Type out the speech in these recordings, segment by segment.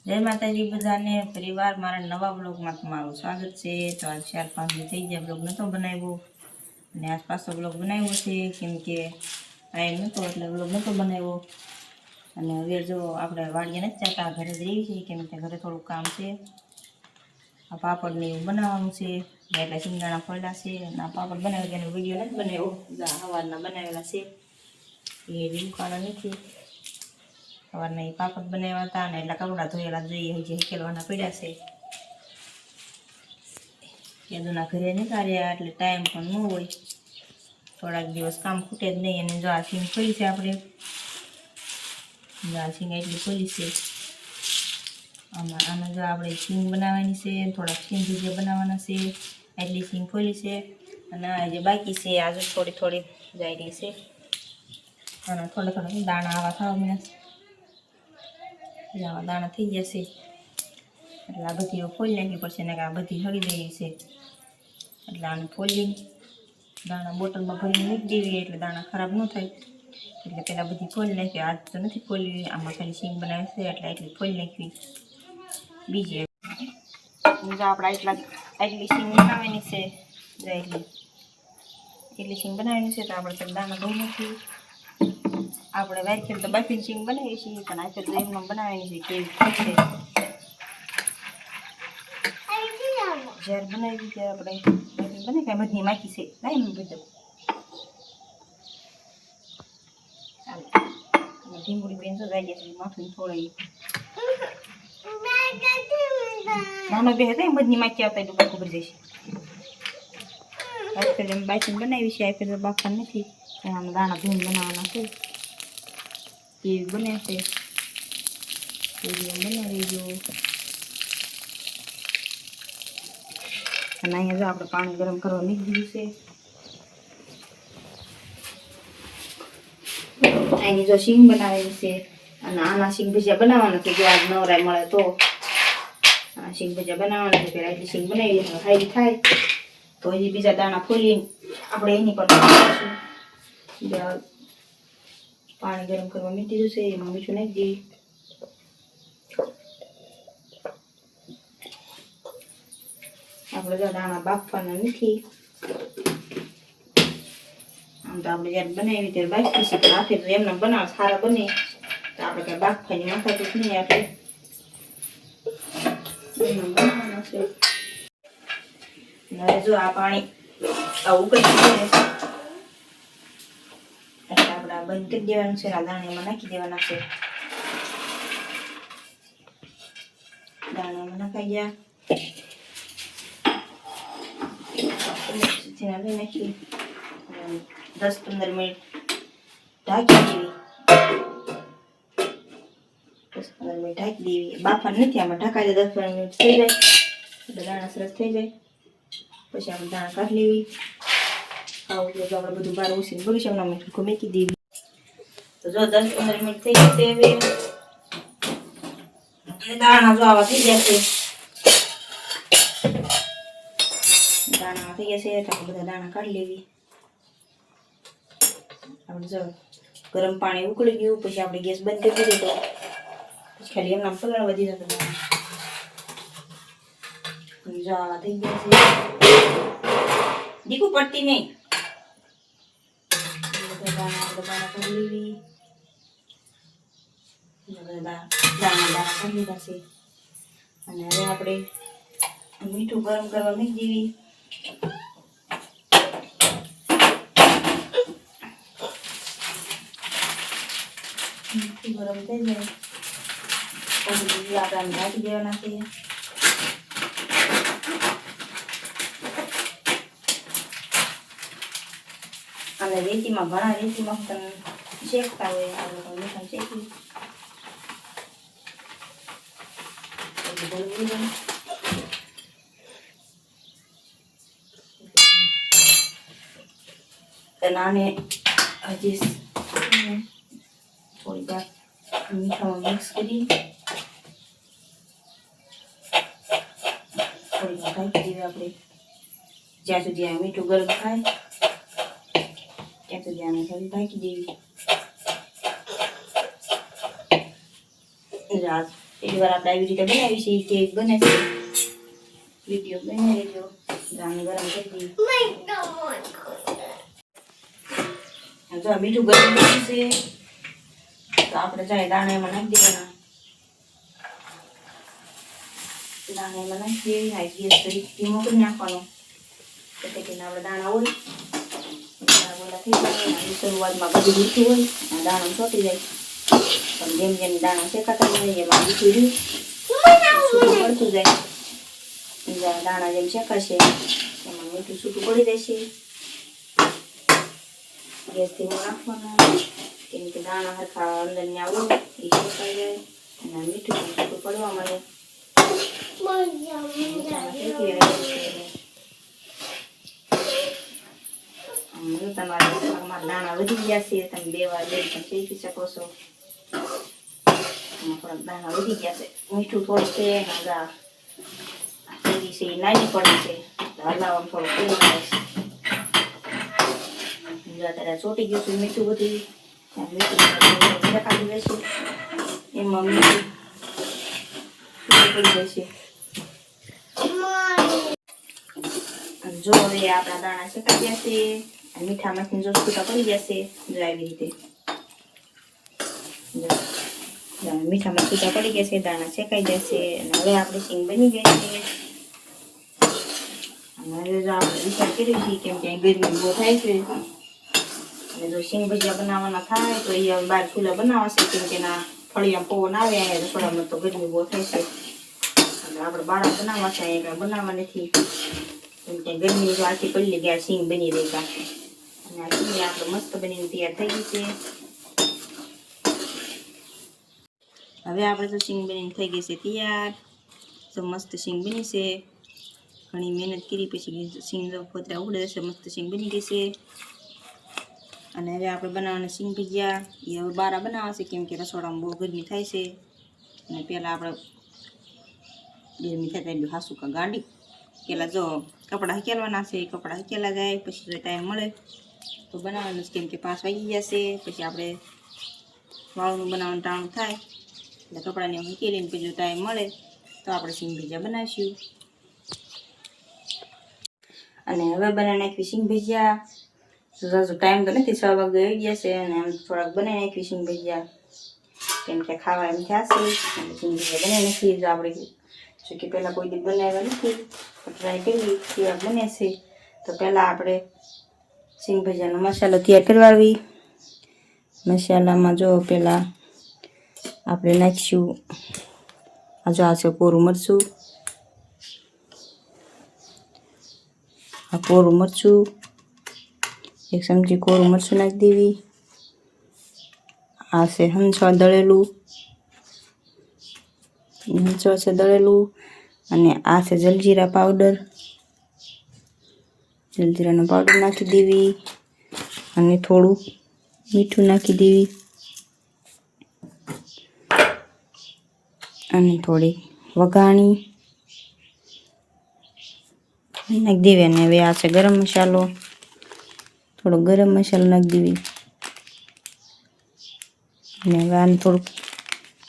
જય માતાજી બધાને પરિવાર મારા નવા બ્લોગમાં તમારું સ્વાગત છે। તો આજ 4-5 દી થઈ ગયા બ્લોગ નહોતો બનાવ્યો અને આજ પાછો બ્લોગ બનાવ્યો છે કેમ કે ટાઈમ નહોતો એટલે બ્લોગ નહોતો બનાવ્યો। અને હવે જો આપણે વાડીએ નથી જતા, ઘરે જ રહીએ છીએ કેમ કે ઘરે થોડું કામ છે। આ પાપડને એવું બનાવવાનું છે એટલે સિંગદાણા ફોડ્યા છે અને આ પાપડ બનાવ્યો એનો વિડીયો નથી બનાવ્યો, સવારના બનાવેલા છે એ રીંકાણા નથી। સવારના એ પાપડ બનાવ્યા હતા અને એટલા કપડાં ધોયેલા જોઈએ હજી હેકેલવાના પડ્યા છે। યદુના ઘરે નતા રહ્યા એટલે ટાઈમ પણ ન હોય, થોડાક દિવસ કામ ખૂટે જ નહીં। અને જો આ સિંગ ખોલી છે આપણે, આ સિંગ એટલી ખોલી છે આમાં જો આપણે સિંગ બનાવવાની છે, થોડાક સિંગ ભજીયા બનાવવાના છે, એટલી સિંગ ખોલી છે। અને આ જે બાકી છે આજે થોડી થોડી જાય રહી છે અને થોડા થોડા દાણા આવા થવા મળ્યા છે, આવા દાણા થઈ જશે એટલે આ બધી ફોલી નાખવી પડશે ને કે આ બધી હળી ગઈ છે એટલે આને ફોલી દાણા બોટલમાં ભરીને મૂકી દેવી એટલે દાણા ખરાબ ન થાય। એટલે પહેલાં બધી ફોલી નાખી, આજ તો નથી ફોલી, આમાં ખાલી સિંગ બનાવે છે એટલે એટલી ફોલી નાખવી। બીજી જો આપણે એટલી સિંગ બનાવવાની છે, જો એટલી સિંગ બનાવવાની છે તો આપણે દાણા ધોઈ નાખી। આપણે વારખેલ તો બાફીને સિંગ બનાવીએ છીએ પણ આ તો એમનો બનાવવાની છે કેવી છે જ્યારે બનાવી ત્યારે આપણે બને કાંઈ બધી માખી છે ના એમ બધું ચાલો ઢીંગુડી બેન તો જાય છે માખી થોડી નાનો બે હતા એમ બધી માખી આવતા એટલું બાકું ભરી જશે। આજકાલ એમ બાફીને બનાવી છે, આ ફેર બાફા નથી એમાં દાણા ધોઈને બનાવવાના છે કેવી બને છે બનાવી દો। અને અહીંયા જો આપણે પાણી ગરમ કરવા મૂકી દીધું છે। અહીંની જો સિંગ બનાવેલી છે અને આના સિંગ ભજીયા બનાવવાના છે, જો આજ નવરાય મળે તો આ સિંગ ભજીયા બનાવવાના છે। પહેલાં એટલી સિંગ બનાવી હાઈ થાય તો હજી બીજા દાણા ફોલીને આપણે એની પર પાણી ગરમ કરવા મૂકી દીધું છે, એમાં મીઠું નાખી દઈએ। આપણે જો દાણા બાફવાના નથી, આમ તો આપણે જ્યારે બનાવી ત્યારે બાફી છે પણ આખે તો એમને બનાવ સારા બને તો આપણે કાંઈ બાફવાની માથાકૂટ નહીં, આપણે બનાવવાના છે। હવે જો આ પાણી આ ઉકળી જાય એટલે આપણે આ બંધ કરી દેવાનું છે, આ દાણા એમાં નાખી દેવાના છે। દાણા એમાં નાખાઈ ગયા નાખી 10-15 મિનિટ ઢાંકી દેવી, 10-15 મિનિટ ઢાંકી દેવી, બાફા નથી આમાં ઢાંકાઈ દે 10-15 મિનિટ થઈ જાય એટલે દાણા સરસ થઈ જાય પછી આપણે દાણા કાઢી લેવી। આવું એટલે આપણે બધું બહાર ઉછીને ભરી છે એમના મીઠું મૂકી દેવી। તો જો 10-15 મિનિટ થઈ જશે હવે અને દાણા જો આવા થઈ જશે, દાણા થઈ જશે તો આપણે બધા દાણા કાઢી લેવી। આપણે જો ગરમ પાણી ઉકળી ગયું પછી આપણે ગેસ બંધ કરી દીધો પછી ખાલી એમના પલળ વધી જતો જો આવા થઈ ગયા છે, દીકું પડતી નહીં દાણા કાઢી લેવી। દાણા કાઢી લીધા છે અને હવે આપણે મીઠું ગરમ કરવા મૂકી દેવી। મીઠું ગરમ થઈ જાય પછી આપણે ઢાંકી દેવાના છે। અને રેતીમાં ઘણા રેતીમાં તમે શેકતા હોય આપણે મીઠા શેકી આને હજી થોડી વાર મીઠામાં મિક્સ કરી થોડી વાર ઢાંકી દેવી આપણે જ્યાં સુધી આ મીઠું ગરમ થાય ત્યાં સુધી આને થોડી ઢાંકી દેવી। પહેલી વાર આપણે આવી રીતે બનાવી છે કેક બને છે વિડીયો બની લેજો રામ ગરમ કરી દઈએ જો મીઠું ગરમ થયું છે તો આપણે જાય દાણા એમાં નાખી દેવાના દાણા એમાં નાખી દેવી હાઈ ગેસ કરી ધીમો કરી નાખવાનો એટલે આપણે દાણા હોય બોલા થઈ જાય શરૂઆતમાં બધું મીઠું હોય આ દાણા ચોટી જાય પણ જેમ જેમ દાણા શેકાતા જાય એમાં મીઠું રહ્યું છૂટું પડતું જાય દાણા જેમ શેકાશે એમાં મીઠું છૂટું પડી જશે ગેસ ધીમો નાખવાનો કેમ કે દાણા હરખા અંદર ને આવું એ શેકાઈ જાય અને મીઠું છૂટું પડવા મળે તમારા દાણા વધી ગયા છે તમે 2 વાર શેકી શકો છો થોડાક દાણા વધી ગયા છે મીઠું થોડું છે છે નાની પડી છે હલાવવાનું થોડું તેલ આવે છે અત્યારે ચોટી ગયું છે મીઠું બધું મીઠું શેકાતું રહેશે એમાં મીઠું પડી જશે જો હવે આપણા દાણા શેકાઈ ગયા છે મીઠામાંથી જો છૂટા પડી જશે જો આવી રીતે મીઠામાં છૂટા પડી ગયા છે દાણા શેકાઈ જશે અને હવે આપણે સિંગ બની ગઈ છે અને હવે જો આપણે વિચાર કર્યો છે કેમ કે ગરમી બહુ થાય છે અને જો સિંગ ભજીયા બનાવવાના થાય તો એ બહાર ચૂલા બનાવાશે કેમ કે ના ફળિયા પવન આવે અહીંયા રસોડામાં તો ગરમી બહુ થાય છે એટલે આપણે બાળક બનાવવા છે અહીંયા કાંઈ બનાવવા નથી કેમ કે ગરમી જો આખી પડી ગયા સિંગ બની રહી ગયા અને આ સિંગ આપણે મસ્ત બનીને તૈયાર થઈ ગઈ છે હવે આપણે તો સિંગ બનીને થઈ ગઈ છે તૈયાર તો મસ્ત સિંગ બની છે ઘણી મહેનત કરી પછી સિંગ ફોતરા ઉડે છે મસ્ત સિંગ બની ગઈ છે અને હવે આપણે બનાવવાના સિંગ ભજીયા એ હવે બારા બનાવશે કેમ કે રસોડામાં બહુ ગરમી થાય છે અને પહેલાં આપણે ગરમી થાય એટલું હાસું કા ગાંડી પહેલાં જો કપડાં હકેલવાના છે કપડાં હકેલા જાય પછી જો ટાઈમ મળે તો બનાવવાનું છે કેમ કે 5 વાગી જશે પછી આપણે વાળનું બનાવવાનું ટાણું થાય એટલે કપડાને હકેલીને પછી જો ટાઈમ મળે તો આપણે સિંગ ભજીયા બનાવીશું અને હવે બનાવી નાખવી સિંગ ભજીયા ટાઈમ તો નથી 6 વાગે આવી ગયા છે અને એમ થોડાક બનાવી નાખવી સિંગ ભજીયા કેમ કે ખાવા એમ થયા છે અને સિંગ ભજીયા બનાવી નાખીએ જો આપણે જો કે પહેલાં કોઈ દી બનાવ્યા નથી તો ટ્રાય કરી કેવા બને છે તો પહેલાં આપણે સિંગ ભજીયાનો મસાલો તૈયાર કરવા આવી મસાલામાં જો પહેલાં આપણે નાખીશું આ જો આ છે કોરું મરચું આ કોરું મરચું 1 ચમચી કોરું મરચું નાખી દેવી આ છે હંચવા દળેલું હંચવા છે દળેલું અને આ છે જલજીરા પાવડર જલજીરાનો પાવડર નાખી દેવી અને થોડું મીઠું નાખી દેવી અને થોડી વઘાણી નાખી દેવી અને હવે આ છે ગરમ મસાલો થોડો ગરમ મસાલો નાખી દેવી અને હવે આને થોડુંક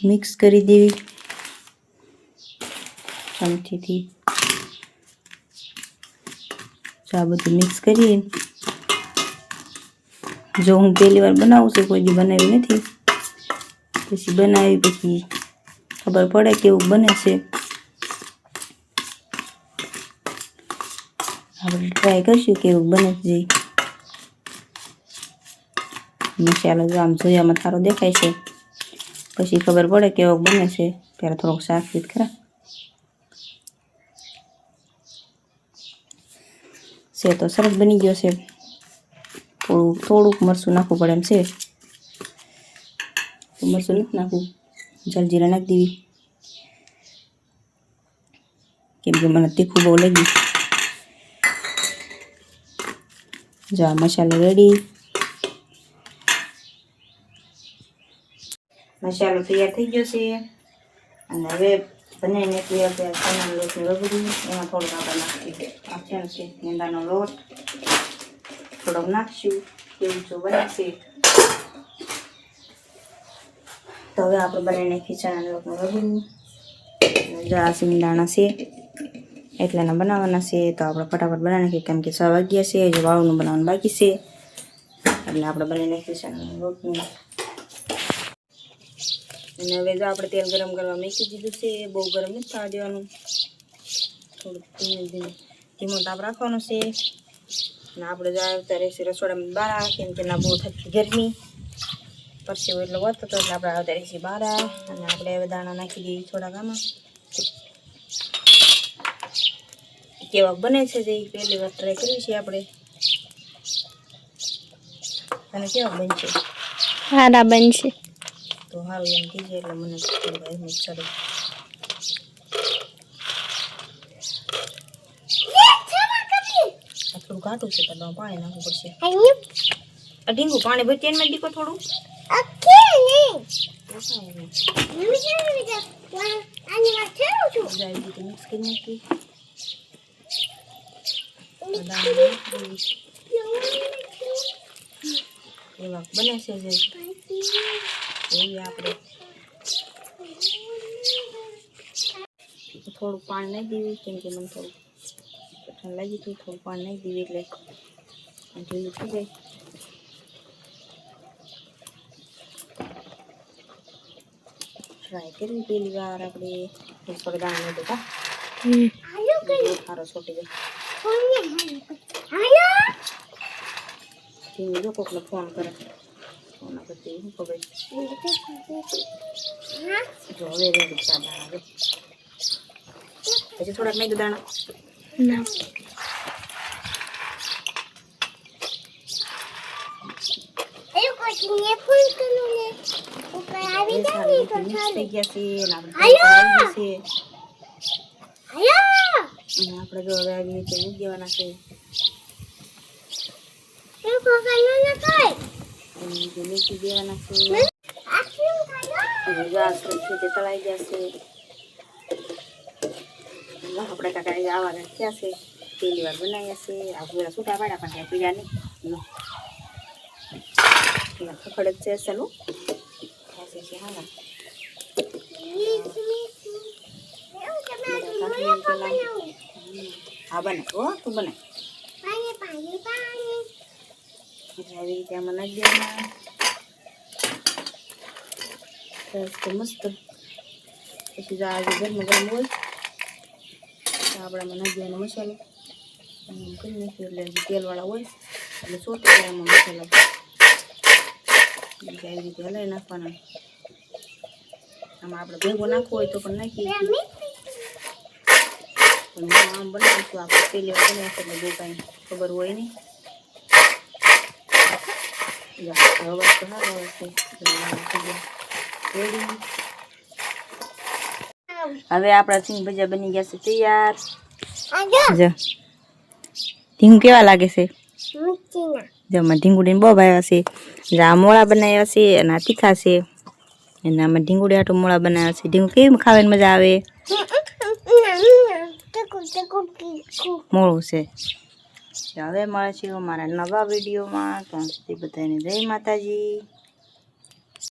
મિક્સ કરી દેવી ચમચીથી આ બધું મિક્સ કરીએ જો હું પહેલી વાર બનાવું છું કોઈ દી બનાવ્યું નથી પછી બનાવી પછી ખબર પડે કેવું બને છે આપણે ટ્રાય કરશું કેવું બને છે મસાલો જો આમ જોયામાં સારો દેખાય છે પછી ખબર પડે કેવો બને છે ત્યારે થોડોક શાકવીત ખરા છે તો સરસ બની ગયો છે થોડુંક મરચું નાખવું પડે એમ છે તો મરચું નથી નાખવું જલજીરા નાખી દેવી કેમ કે મને તીખું બહુ લાગ્યું જો આ મસાલો રેડી મસાલો તૈયાર થઈ ગયો છે અને હવે બનાવીને એટલે આપણે ચણાનો લોટની રગડી એમાં થોડુંક આપણે નાખીશું છે મેંદાનો લોટ થોડોક નાખશું કેવું જો બનશે તો હવે આપણે બનાવી નાખી ચણાના લોટનું રગડું. જરા સિંગદાણા છે એટલાના બનાવવાના છે. તો આપણે ફટાફટ બનાવી નાખીએ કેમ કે 6 વાગ્યા છે. હજી વાળુનું બનાવવાનું બાકી છે એટલે આપણે બનાવી નાખીએ ચણાના લોટનું. અને હવે જો આપણે તેલ ગરમ કરવા મૂકી દીધું છે. બહુ ગરમ નથી થવા દેવાનું, થોડુંક ધીમો તાપ રાખવાનો છે. અને આપણે જો આવતા રહેશે રસોડામાં બહાર, કેમ કે ના બહુ થતી ગરમી પરસેવો એટલો વધતો હતો એટલે આપણે આવતા રહીશું બહાર. અને આપણે હવે દાણા નાખી દઈએ થોડાક આમાં. કેવાક બને છે જે પહેલી વાર ટ્રાય કરવી છે આપણે. અને કેવાક બનશે? સારા બનશે. તો સારું એમ કીધું એટલે મને થોડું ચડે. થોડું ઘાટું છે તો પાણી નાખવું પડશે. આ ઢીંગું પાણી ભરી તેલમાં દીકો થોડું. મિક્સ કરી નાખી. એવા બને છે જે એવી આપણે થોડુંક પાણી નાખી દેવી કેમ કે મને થોડું કઠણ લાગી હતું. થોડું પાણી નાખી દેવી એટલે ઢીલું થઈ જાય. ટ્રાય કરવી પહેલી વાર આપણે. થોડા દાણા બધા સારો છોટી જાય. જો કોકને ફોન કરે ફોન કરતી શું ખબર. જો હવે રેડી ચા દાણા જો પછી થોડાક નાખી દાણા. આપણે જો હવે આવી રીતે મૂકી દેવાના છે. મૂકી દેવાના છે. તળાઈ જશે. આપણે કાકા આવા થયા છે. પહેલી વાર બનાવ્યા છે. આ પૂરા છૂટા પાડ્યા પણ ત્યાં પીડા નહીં. ખખડ જ છે ચાલું હા બનાય. ઓ તું બનાય. આવી રીતે આમાં નાખી દેવાના. મસ્ત. પછી આજે ગરમ ગરમ હોય તો આપણામાં નાખી દેવાનો મસાલો કરી નાખીએ એટલે તેલવાળા હોય એટલે સોટે એમાં મસાલો આવી રીતે હલાવી નાખવાના. આમાં આપણે ભેગો નાખવો હોય તો પણ નાખીએ. પણ આમ બનાવીશું આપણે પહેલી વાર બનાવીશું એટલે બહુ કાંઈ ખબર હોય નહીં. અવાજ તો સારો આવે છે. હવે આપણા સિંગ ભજીયા બની ગયા છે તૈયાર. ઢીંગું કેવા લાગે છે? જેમાં ઢીંગુડીને બહુ ભાવ્યા છે. આ મોળા બનાવ્યા છે અને આ તીખા છે. અને આમાં ઢીંગુડી આટલું મોળા બનાવ્યા છે. ઢીંગું કેવી ખાવાની મજા આવે? મોળું છે. હવે મળે છે અમારા નવા વિડીયોમાં. ત્યાં સુધી બધાને જય માતાજી.